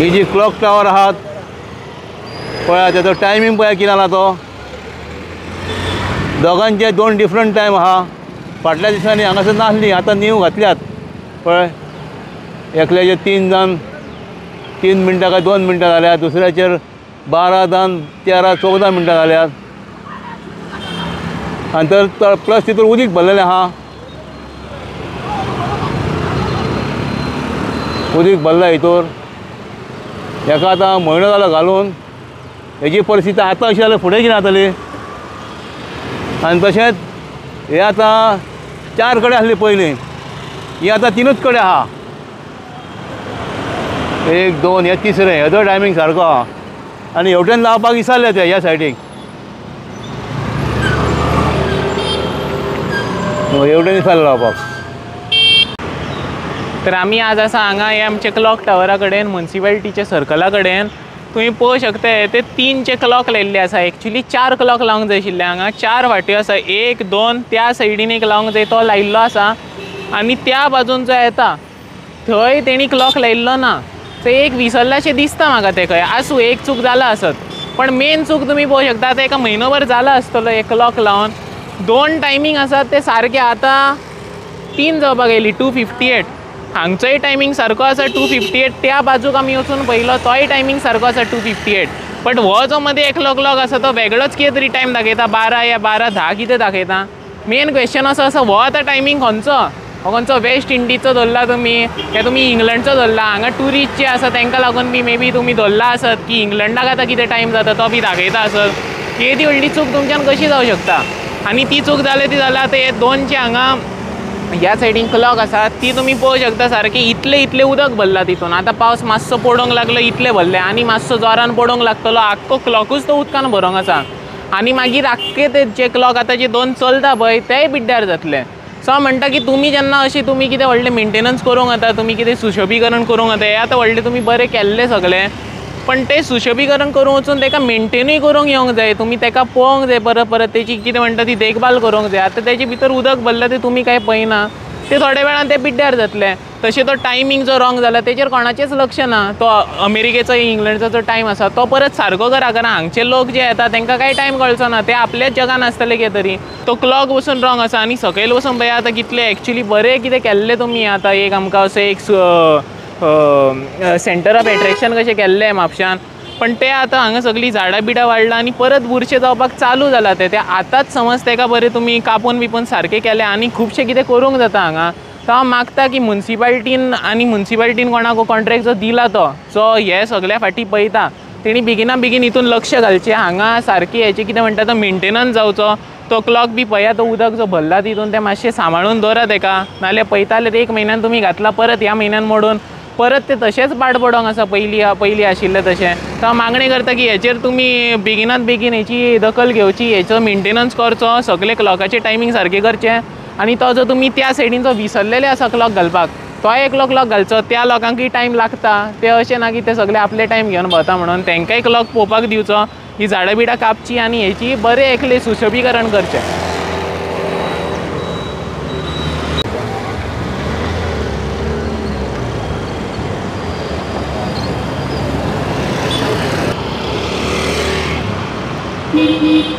ही जी clock tower आहात पळय त्याचो टायमींग पळय कितें आला तो दोगांचे 2 डिफरंट टायम आहा. फाटल्या दिसांनी हांगासर नासली, आतां न्यू घातल्यात पळय. एकल्याचे 3 जावन 3 मिनटां काय 2 मिनटां जाल्यात, दुसऱ्याचेर 12 जावन 13 14 मिनटां जाल्यात. आनी तर प्लस तितून उदीक भरलेलें आहा. उदीक भरला हितूर. हेका आतां म्हयनो जालो घालून. हेजी परिस्थिती आतां अशी जाल्यार फुडें कितें जातली. आनी तशेंच हे आतां 4 कडे आसली पयलीं, ही आतां 3च कडे आहा. 1 2 हे तिसरें, हेजो टायमींग सारको आहा. आनी हेवटेन लावपाक विसरले ते ह्या सायडीक. हेवटेन विसरले लावपाक. तर आमी आज आसा हांगा हे आमचे क्लॉक टावरा कडेन, म्युनिसिपालिटीच्या सर्कला कडेन. तुम्ही पळोवंक शकता ते 3चे क्लॉक लायिल्ले आसा. एक्चुअली 4 क्लॉक लावंक जाय आशिल्ले हांगा. 4 वाट्यो आसा, 1 2 त्या सायडीन एक लावंक जाय तो लायिल्लो आसा. आनी त्या बाजून जो येता थंय तेणी क्लॉक लायिल्लो ना. सो एक विसरल्याशें दिसता म्हाका ते खंय. आसूं एक चूक जाला आसत, पण मेन चूक तुमी पळोवंक शकता आतां एका म्हयनोभर जाला आसतलो एक क्लॉक लावन. 2 टायमींग आसात ते सारके. आतां 3 जावपाक येयली 2:58. हांगचोय टायमींग सारको आसा 2:58. त्या बाजूक आमी वचून पळयलो तोय टायमींग सारको आसा 2:58. बट हो जो मदीं एकलो क्लॉक आसा तो वेगळोच कितें तरी टायम दाखयता, 12 या 12:10 कितें दाखयता. मेन क्वेश्चन असो आसा हो आतां टायमींग खंयचो. हो खंयचो वेस्ट इंडीजचो धरला तुमी काय तुमी इंग्लंडचो धरला. हांगा टुरिस्ट जे आसा तांकां लागून बी मे बी तुमी धरला आसत की इंग्लंडाक आतां कितें टायम जाता तो बी दाखयता आसत. ही येदी व्हडली चूक तुमच्यान कशी जावं शकता. आनी ती चूक जाली ती जाल्यार आतां हे 2 जे हांगा ह्या सायडीन क्लॉक आसा ती तुमी पळोवंक शकता सारकी इतले उदक भरला तितून. आतां पावस मातसो पडोंक लागलो इतले भरले, आनी मातसो जोरान पडोंक लागतलो आख्खो क्लॉकूच तो उदकान भरोंक आसा. आनी मागीर आख्खे ते जे क्लॉक आतां जे 2 चलता पळय तेय पिड्ड्यार जातले. सो हांव म्हणटा की तुमी जेन्ना अशी तुमी कितें व्हडलें मेंटेनन्स करूंक येता, तुमी कितें सुशोभीकरण करूंक येता, हें आतां व्हडलें तुमी बरें केल्लें सगळें, पण तें सुशोभीकरण करूंक वचून ताका मेंटेनूय करूंक येवंक जाय. तुमी ताका पळोवंक जाय परत परत तेची कितें म्हणटा ती देखभाल करूंक जाय. आतां तेजे भितर उदक भरला तें तुमी कांय पळयना, ते थोड्या वेळान ते पिड्ड्यार जातले. तशें तो टायमींग जो रॉंग जाला तेजेर कोणाचेंच लक्ष ना. तो अमेरिकेचो इंग्लंडचो जो टायम आसा तो परत सारको करा, कारण हांगचे लोक जे येता तांकां कांय टायम कळचो ना. ते आपल्याच जगान आसतले कितें तरी. तो क्लॉक वचून रॉंग आसा. आनी सकयल वचून पळय आतां कितले एक्चुअली बरें कितें केल्लें तुमी. आतां एक आमकां अशें एक सेंटर ऑफ एट्रॅक्शन कशें केल्लें म्हापशान, पण ते आतां हांगा सगळीं झाडां बिडां वाडला आनी परत बुरशें जावपाक चालू जाला. ते आतांच समज ताका बरें तुमी कापून बिपून सारकें केलें आनी खुबशें कितें करूंक जाता हांगा. तो हांव मागता की म्युनिसिपालिटीन कोणाक कॉन्ट्रॅक्ट जो दिला तो जो हे सगळ्या फाटी पळयता तेणी बेगिना बेगीन हितून लक्ष घालचें. हांगा सारकी हेचें कितें म्हणटा तो मेंटेनन्स जावचो. तो क्लॉक बी पळया, तो उदक जो भरला तितून तें मातशें सांबाळून दवरा ताका. नाल्यार पळयता जाल्यार 1 म्हयन्यान तुमी घातला परत ह्या म्हयन्यान मोडून परत ते तशेंच पाड पडोंक आसा पयलीं आशिल्लें तशें. तो हांव मागणी करता की हेचेर तुमी बेगिनात बेगीन हेची दखल घेवची, हेचो मेंटेनन्स करचो, सगळे क्लॉकाचे टायमींग सारकें करचें. आनी तो जो तुमी त्या सायडीन जो विसरलेले आसा क्लॉक घालपाक तो एकलो क्लॉक घालचो. त्या लोकांकूय टायम लागता, ते अशें ना की ते सगळे आपले टायम घेवन भोंवता म्हणून. तांकांय क्लॉक पळोवपाक दिवचो, ही झाडां बिडां कापची आनी हेची बरें एकलें सुशोभीकरण करचें. Beep beep.